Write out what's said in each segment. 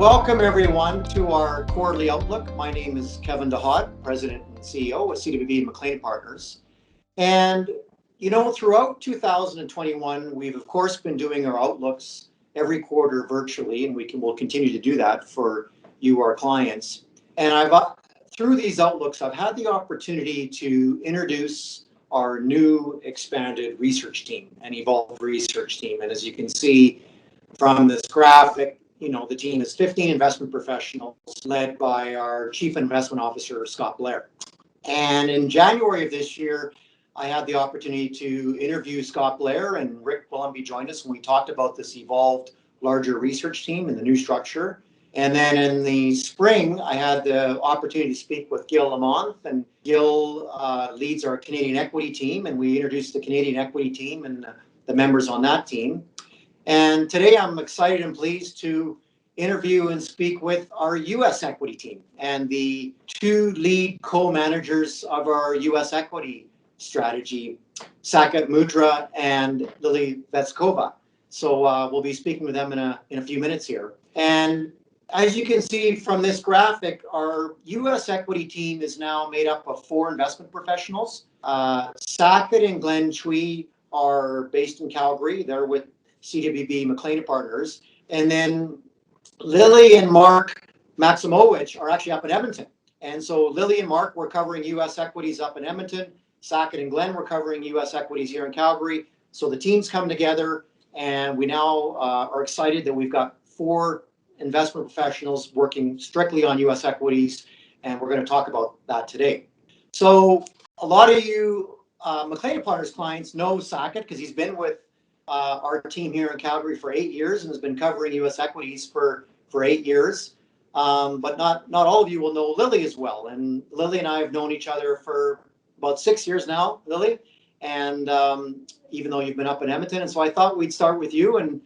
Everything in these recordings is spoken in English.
Welcome, everyone, to our quarterly outlook. My name is Kevin DeHaut, President and CEO of CWB McLean Partners. And, throughout 2021, we've, of course, been doing our outlooks every quarter virtually, and we'll continue to do that for you, our clients. And through these outlooks, I've had the opportunity to introduce our new expanded research team and evolved research team. And as you can see from this graphic, the team is 15 investment professionals led by our Chief Investment Officer, Scott Blair. And in January of this year, I had the opportunity to interview Scott Blair, and Rick Willemby joined us when we talked about this evolved, larger research team and the new structure. And then in the spring, I had the opportunity to speak with Gil Lamont, and Gil leads our Canadian equity team, and we introduced the Canadian equity team and the members on that team. And today I'm excited and pleased to interview and speak with our U.S. equity team and the two lead co-managers of our U.S. equity strategy, Saket Mudra and Lily Vetskova. So we'll be speaking with them in a few minutes here. And as you can see from this graphic, our U.S. equity team is now made up of 4 investment professionals. Saket and Glenn Chui are based in Calgary. They're with CWB McLean Partners. And then Lily and Mark Maximowicz are actually up in Edmonton. And so Lily and Mark were covering U.S. equities up in Edmonton. Saket and Glenn were covering U.S. equities here in Calgary. So the teams come together, and we now are excited that we've got 4 investment professionals working strictly on U.S. equities, and we're going to talk about that today. So a lot of you McLean Partners clients know Saket because he's been with our team here in Calgary for 8 years and has been covering U.S. equities for 8 years. But not all of you will know Lily as well. And Lily and I have known each other for about 6 years now, Lily. And even though you've been up in Edmonton, and so I thought we'd start with you and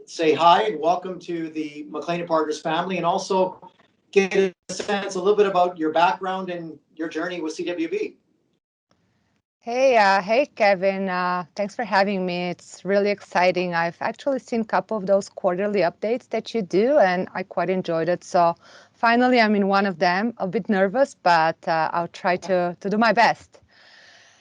say hi and welcome to the McLean Partners family, and also get a sense a little bit about your background and your journey with CWB. Hey, Kevin. Thanks for having me. It's really exciting. I've actually seen a couple of those quarterly updates that you do, and I quite enjoyed it. So finally, I'm in one of them. A bit nervous, but I'll try to do my best.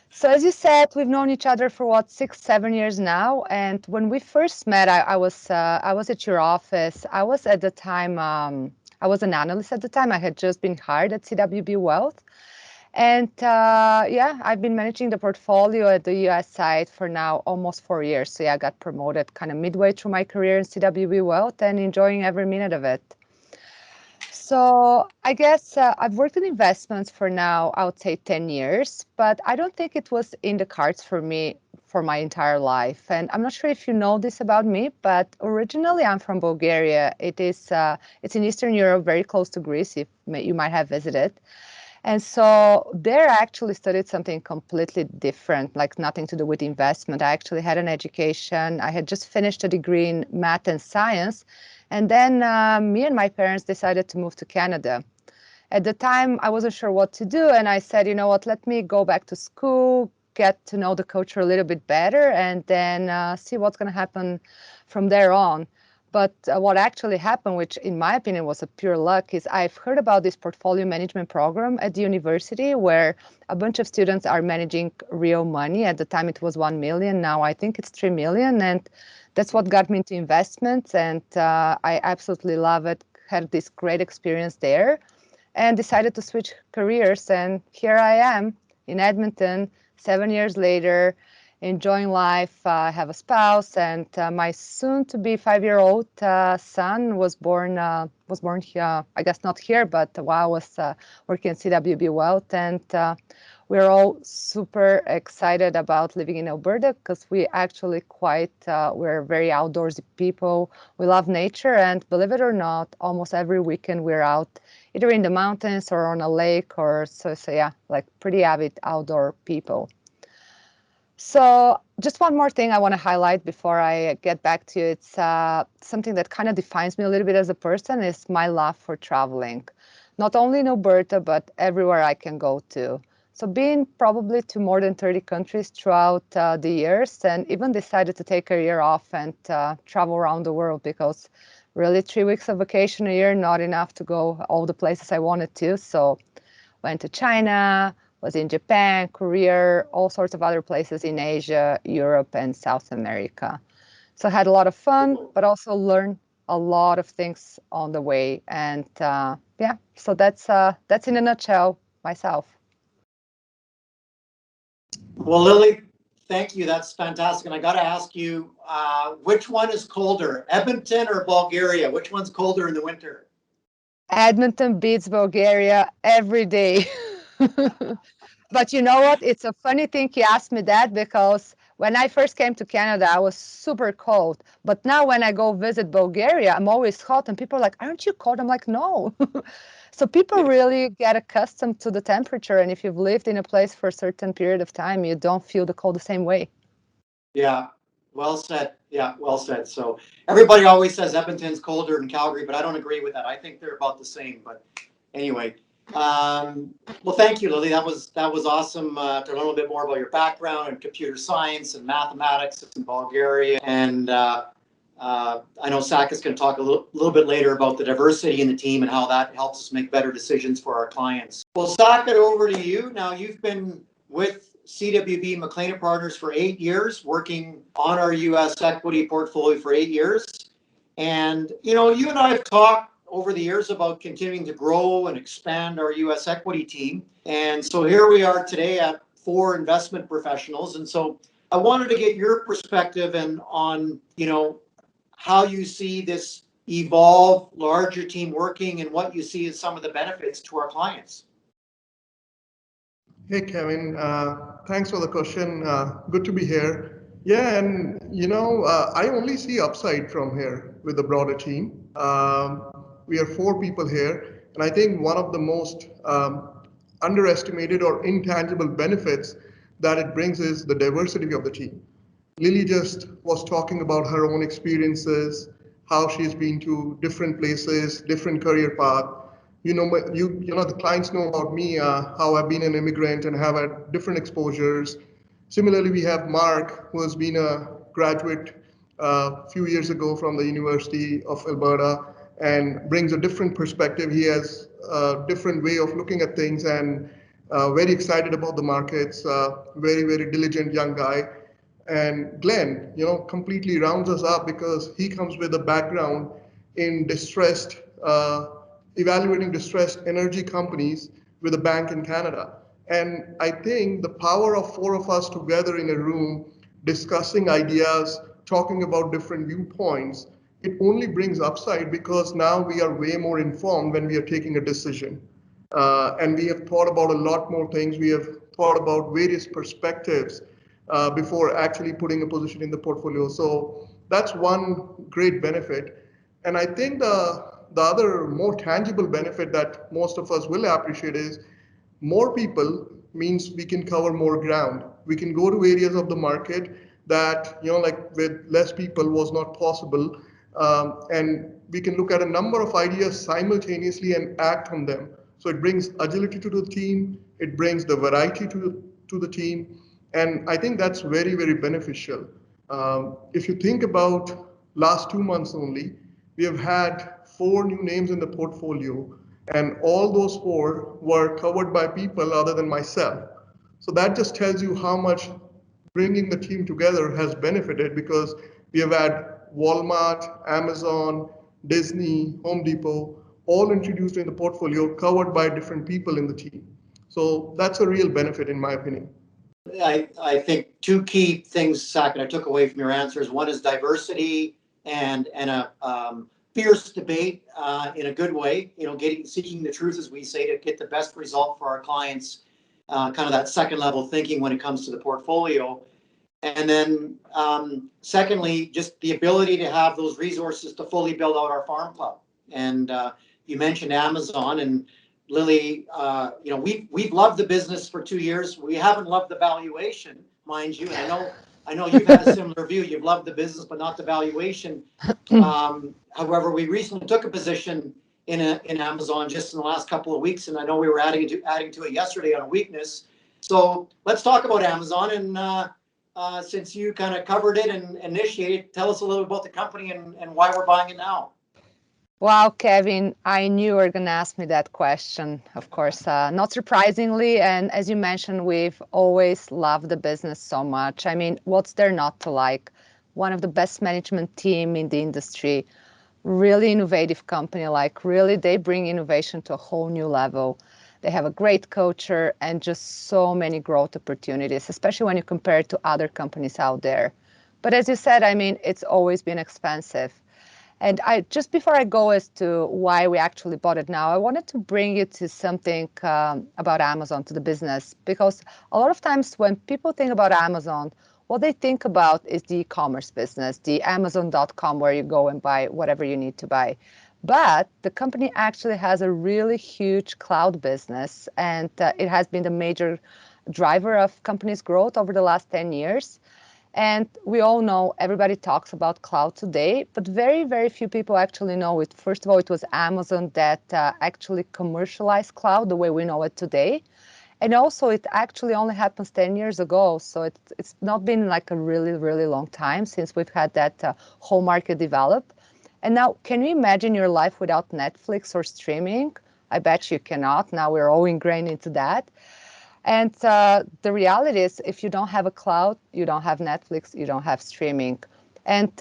So as you said, we've known each other for 6, 7 years now. And when we first met, I was at your office. I was at the time, I was an analyst at the time. I had just been hired at CWB Wealth. And I've been managing the portfolio at the US side for now almost 4 years. So I got promoted kind of midway through my career in CWB Wealth and enjoying every minute of it. So I guess I've worked in investments for now, I would say 10 years, but I don't think it was in the cards for me for my entire life. And I'm not sure if you know this about me, but originally I'm from Bulgaria. It's in Eastern Europe, very close to Greece, if you might have visited. And so there I actually studied something completely different, like nothing to do with investment. I actually had an education. I had just finished a degree in math and science. And then me and my parents decided to move to Canada. At the time, I wasn't sure what to do. And I said, you know what, let me go back to school, get to know the culture a little bit better, and then see what's going to happen from there on. But what actually happened, which in my opinion was a pure luck, is I've heard about this portfolio management program at the university where a bunch of students are managing real money. At the time it was 1 million. Now I think it's 3 million. And that's what got me into investments. And I absolutely love it. Had this great experience there and decided to switch careers. And here I am in Edmonton 7 years later, enjoying life. I have a spouse, and my soon-to-be 5-year-old son was born here. I guess not here, but while I was working at CWB Wealth, and we're all super excited about living in Alberta because we actually we're very outdoorsy people. We love nature, and believe it or not, almost every weekend we're out either in the mountains or on a lake, or so yeah, like pretty avid outdoor people. So just one more thing I want to highlight before I get back to you. It's something that kind of defines me a little bit as a person is my love for traveling, not only in Alberta, but everywhere I can go to. So been probably to more than 30 countries throughout the years, and even decided to take a year off and travel around the world because really 3 weeks of vacation a year, not enough to go all the places I wanted to. So went to China, was in Japan, Korea, all sorts of other places in Asia, Europe, and South America. So I had a lot of fun, but also learned a lot of things on the way. And yeah, so that's in a nutshell myself. Well, Lily, thank you. That's fantastic. And I got to ask you, which one is colder, Edmonton or Bulgaria? Which one's colder in the winter? Edmonton beats Bulgaria every day. But you know what? It's a funny thing you asked me that, because when I first came to Canada, I was super cold. But now when I go visit Bulgaria, I'm always hot, and people are like, "Aren't you cold?" I'm like, "No." So people really get accustomed to the temperature, and if you've lived in a place for a certain period of time, you don't feel the cold the same way. Yeah, well said. Yeah, well said. So everybody always says Edmonton's colder than Calgary, but I don't agree with that. I think they're about the same. But anyway, well, thank you, Lily. That was awesome to learn a little bit more about your background in computer science and mathematics in Bulgaria. And I know Sack is going to talk a little bit later about the diversity in the team and how that helps us make better decisions for our clients. Well, Sack, it over to you. Now, you've been with CWB McLean Partners for 8 years, working on our U.S. equity portfolio for 8 years. And, you and I have talked over the years about continuing to grow and expand our U.S. equity team. And so here we are today at 4 investment professionals. And so I wanted to get your perspective and on, how you see this evolve larger team working and what you see as some of the benefits to our clients. Hey, Kevin. Thanks for the question. Good to be here. Yeah, and I only see upside from here with the broader team. We are 4 people here, and I think one of the most underestimated or intangible benefits that it brings is the diversity of the team. Lily just was talking about her own experiences, how she's been to different places, different career path. The clients know about me, how I've been an immigrant and have had different exposures. Similarly, we have Mark, who has been a graduate a few years ago from the University of Alberta and brings a different perspective. He has a different way of looking at things and very excited about the markets, very, very diligent young guy. And Glenn, completely rounds us up because he comes with a background in evaluating distressed energy companies with a bank in Canada. And I think the power of 4 of us together in a room discussing ideas, talking about different viewpoints, it only brings upside because now we are way more informed when we are taking a decision. And we have thought about a lot more things. We have thought about various perspectives before actually putting a position in the portfolio. So that's one great benefit. And I think the other more tangible benefit that most of us will appreciate is more people means we can cover more ground. We can go to areas of the market that, like with less people was not possible. And we can look at a number of ideas simultaneously and act on them. So it brings agility to the team. It brings the variety to the team. And I think that's very, very beneficial. If you think about last 2 months only, we have had 4 new names in the portfolio, and all those 4 were covered by people other than myself. So that just tells you how much bringing the team together has benefited, because we have had Walmart, Amazon, Disney, Home Depot, all introduced in the portfolio, covered by different people in the team. So that's a real benefit in my opinion. I think 2 key things, Sack, I took away from your answers. One is diversity and a fierce debate in a good way. Seeking the truth, as we say, to get the best result for our clients. Kind of that second level thinking when it comes to the portfolio. And then secondly, just the ability to have those resources to fully build out our farm club. And you mentioned Amazon, and Lily, we've loved the business for 2 years. We haven't loved the valuation, mind you. And I know you've had a similar view. You've loved the business, but not the valuation. However, we recently took a position in Amazon just in the last couple of weeks, and I know we were adding to it yesterday on a weakness. So let's talk about Amazon. And since you kind of covered it and initiated, tell us a little about the company and why we're buying it now. Wow, Kevin, I knew you were going to ask me that question, of course. Not surprisingly, and as you mentioned, we've always loved the business so much. I mean, what's there not to like? One of the best management team in the industry, really innovative company, like really they bring innovation to a whole new level. They have a great culture and just so many growth opportunities, especially when you compare it to other companies out there. But as you said, I mean, it's always been expensive. And I just before I go as to why we actually bought it now, I wanted to bring you to something about Amazon, to the business, because a lot of times when people think about Amazon, what they think about is the e-commerce business, the Amazon.com, where you go and buy whatever you need to buy. But the company actually has a really huge cloud business, and it has been the major driver of company's growth over the last 10 years. And we all know everybody talks about cloud today, but very, very few people actually know it. First of all, it was Amazon that actually commercialized cloud the way we know it today. And also, it actually only happens 10 years ago. So it's not been like a really, really long time since we've had that whole market develop. And now, can you imagine your life without Netflix or streaming? I bet you cannot. Now we're all ingrained into that. And the reality is, if you don't have a cloud, you don't have Netflix, you don't have streaming. And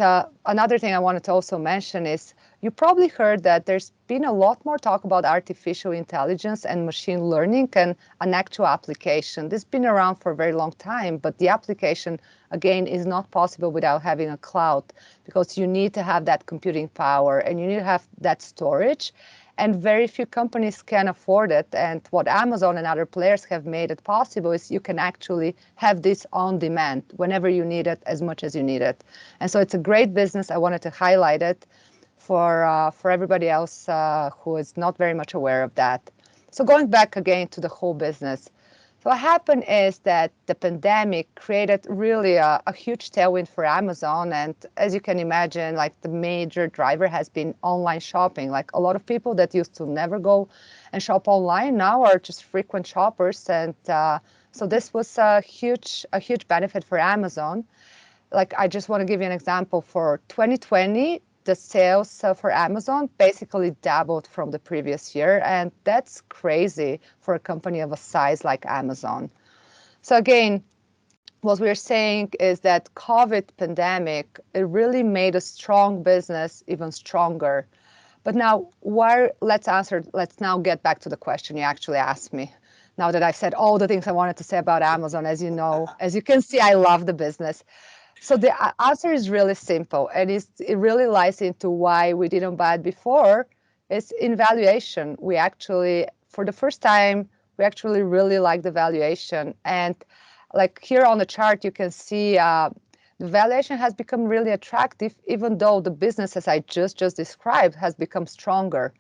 another thing I wanted to also mention is you probably heard that there's been a lot more talk about artificial intelligence and machine learning and an actual application. This has been around for a very long time, but the application, again, is not possible without having a cloud because you need to have that computing power and you need to have that storage. And very few companies can afford it. And what Amazon and other players have made it possible is you can actually have this on demand whenever you need it, as much as you need it. And so it's a great business. I wanted to highlight it for everybody else who is not very much aware of that. So going back again to the whole business. So what happened is that the pandemic created really a huge tailwind for Amazon. And as you can imagine, like the major driver has been online shopping. Like a lot of people that used to never go and shop online now are just frequent shoppers. And so this was a huge benefit for Amazon. Like I just want to give you an example. For 2020, the sales for Amazon basically doubled from the previous year, and that's crazy for a company of a size like Amazon. So again, what we're saying is that COVID pandemic, it really made a strong business even stronger. But now, let's now get back to the question you actually asked me. Now that I've said all the things I wanted to say about Amazon, as you know, as you can see, I love the business. So the answer is really simple, and it really lies into why we didn't buy it before. It's in valuation. We actually, for the first time, we actually really like the valuation. And like here on the chart, you can see the valuation has become really attractive, even though the business, as I just described, has become stronger.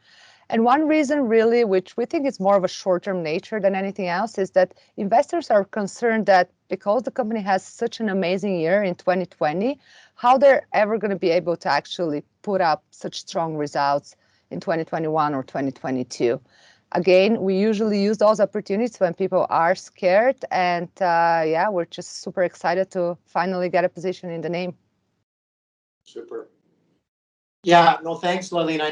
And one reason really, which we think is more of a short-term nature than anything else, is that investors are concerned that because the company has such an amazing year in 2020, how they're ever going to be able to actually put up such strong results in 2021 or 2022. Again, we usually use those opportunities when people are scared. And yeah, we're just super excited to finally get a position in the name. Super. Yeah, no, thanks, Lillian.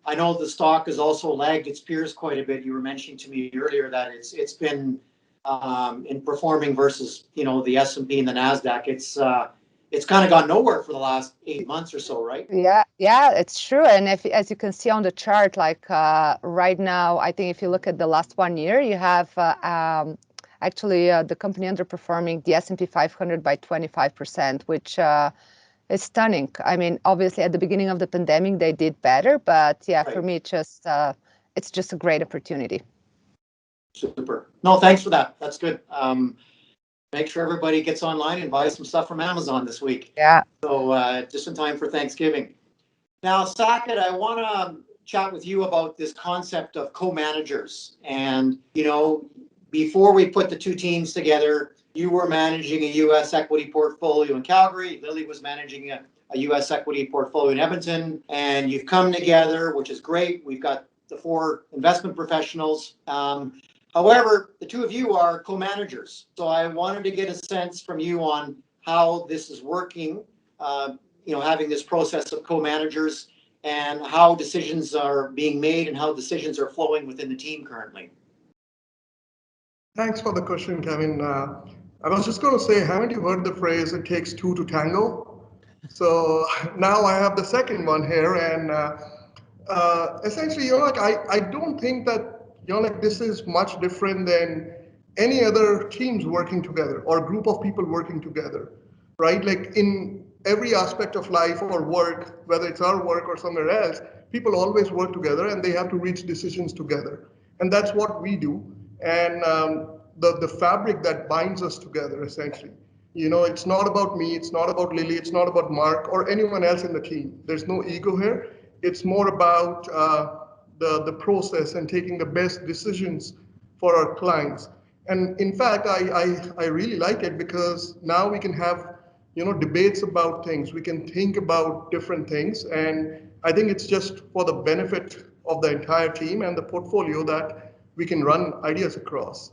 I know the stock has also lagged its peers quite a bit. You were mentioning to me earlier that it's been in performing versus the S&P and the Nasdaq. It's kind of gone nowhere for the last 8 months or so, right? Yeah, it's true. And as you can see on the chart, like right now, I think if you look at the last 1 year, you have actually the company underperforming the S&P 500 by 25%, which is stunning. I mean, obviously at the beginning of the pandemic, they did better, but yeah, Right. for me, it's just a great opportunity. Super. No, thanks for that. That's good. Make sure everybody gets online and buys some stuff from Amazon this week. Yeah. So just in time for Thanksgiving. Now, Saket, I want to chat with you about this concept of co-managers. And, before we put the two teams together, you were managing a U.S. equity portfolio in Calgary. Lily was managing a U.S. equity portfolio in Edmonton. And you've come together, which is great. We've got the 4 investment professionals. However, the two of you are co-managers. So I wanted to get a sense from you on how this is working, having this process of co-managers and how decisions are being made and how decisions are flowing within the team currently. Thanks for the question, Kevin. I was just going to say, haven't you heard the phrase, it takes two to tango? So now I have the second one here. And essentially, I don't think that, this is much different than any other teams working together or group of people working together, right? Like in every aspect of life or work, whether it's our work or somewhere else, people always work together and they have to reach decisions together. And that's what we do. And the fabric that binds us together, essentially. It's not about me, it's not about Lily, it's not about Mark or anyone else in the team. There's no ego here. It's more about the process and taking the best decisions for our clients. And in fact, I really like it because now we can have debates about things. We can think about different things, and I think it's just for the benefit of the entire team and the portfolio that we can run ideas across.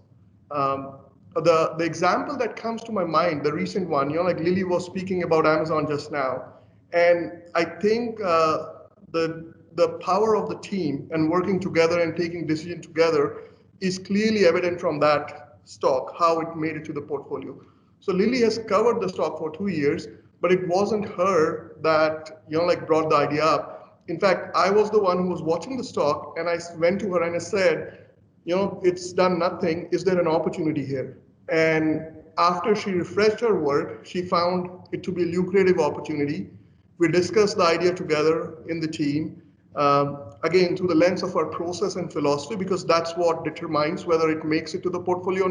Um, the example that comes to my mind, the recent one, like Lily was speaking about Amazon just now, and I think the power of the team and working together and taking decision together is clearly evident from that stock, how it made it to the portfolio. So Lily has covered the stock for 2 years, but it wasn't her that brought the idea up. In fact, I was the one who was watching the stock, and I went to her and I said, it's done nothing. Is there an opportunity here? And after she refreshed her work, she found it to be a lucrative opportunity. We discussed the idea together in the team, again, through the lens of our process and philosophy, because that's what determines whether it makes it to the portfolio or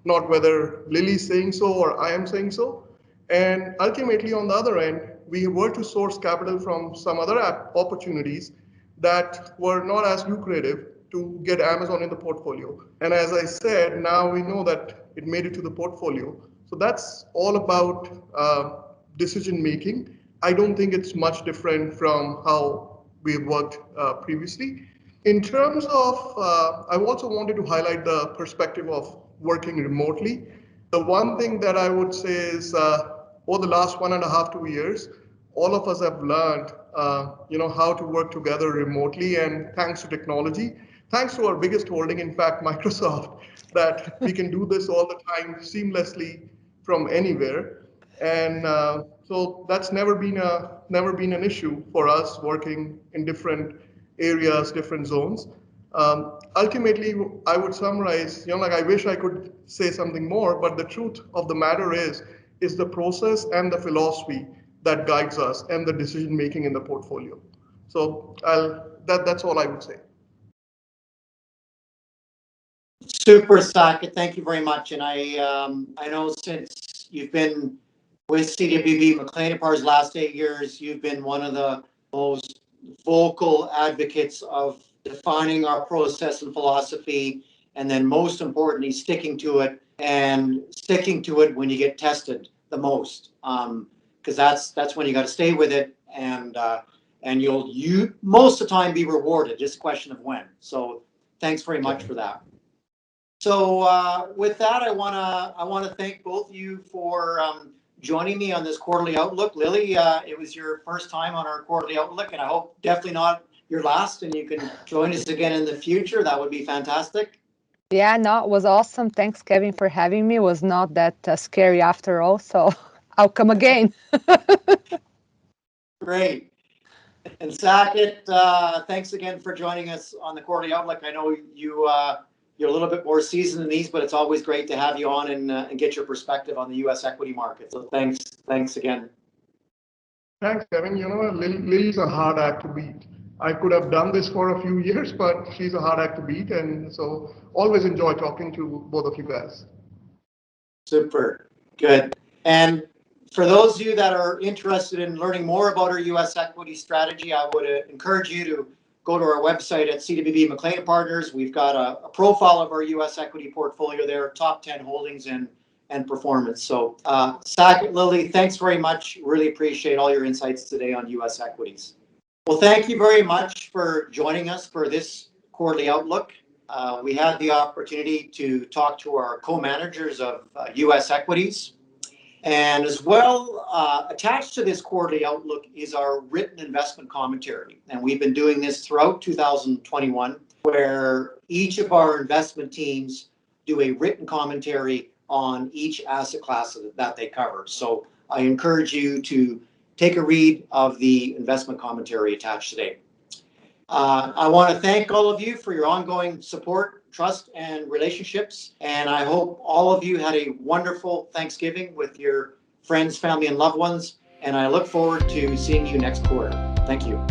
not whether Lily's saying so or I am saying so. And ultimately, on the other end, we were to source capital from some other opportunities that were not as lucrative to get Amazon in the portfolio. And as I said, now we know that it made it to the portfolio. So that's all about decision making. I don't think it's much different from how we've worked previously. In terms of, I also wanted to highlight the perspective of working remotely. The one thing that I would say is over the last 1.5, 2 years, all of us have learned, how to work together remotely, and thanks to technology, thanks to our biggest holding, in fact, Microsoft, that we can do this all the time seamlessly from anywhere. And so that's never been an issue for us working in different areas, different zones. Ultimately, I would summarize, I wish I could say something more, but the truth of the matter is the process and the philosophy that guides us and the decision making in the portfolio. So that's all I would say. Super, Saket. Thank you very much. And I know since you've been with CWB McLean Partners last 8 years, you've been one of the most vocal advocates of defining our process and philosophy, and then most importantly, sticking to it, and sticking to it when you get tested the most, because that's when you got to stay with it, and you most of the time be rewarded. Just a question of when. So thanks very much for that. So with that, I wanna thank both of you for joining me on this quarterly outlook. Lily, it was your first time on our quarterly outlook, and I hope definitely not your last, and you can join us again in the future. That would be fantastic. Yeah, no, it was awesome. Thanks, Kevin, for having me. It was not that scary after all, so I'll come again. Great. And Saket, thanks again for joining us on the quarterly outlook. I know you're a little bit more seasoned than these, but it's always great to have you on and get your perspective on the U.S. equity market. So thanks again. Thanks, Kevin. Lily's a hard act to beat. I could have done this for a few years, but she's a hard act to beat, and so always enjoy talking to both of you guys. Super, good. And for those of you that are interested in learning more about our U.S. equity strategy, I would encourage you to go to our website at CWB McLean Partners. We've got a profile of our U.S. equity portfolio there, top 10 holdings and performance. So Saket, Lily, thanks very much. Really appreciate all your insights today on U.S. equities. Well, thank you very much for joining us for this quarterly outlook. We had the opportunity to talk to our co-managers of U.S. equities. And as well, attached to this quarterly outlook is our written investment commentary. And we've been doing this throughout 2021, where each of our investment teams do a written commentary on each asset class that they cover. So I encourage you to take a read of the investment commentary attached today. I want to thank all of you for your ongoing support, trust, and relationships. And I hope all of you had a wonderful Thanksgiving with your friends, family, and loved ones. And I look forward to seeing you next quarter. Thank you.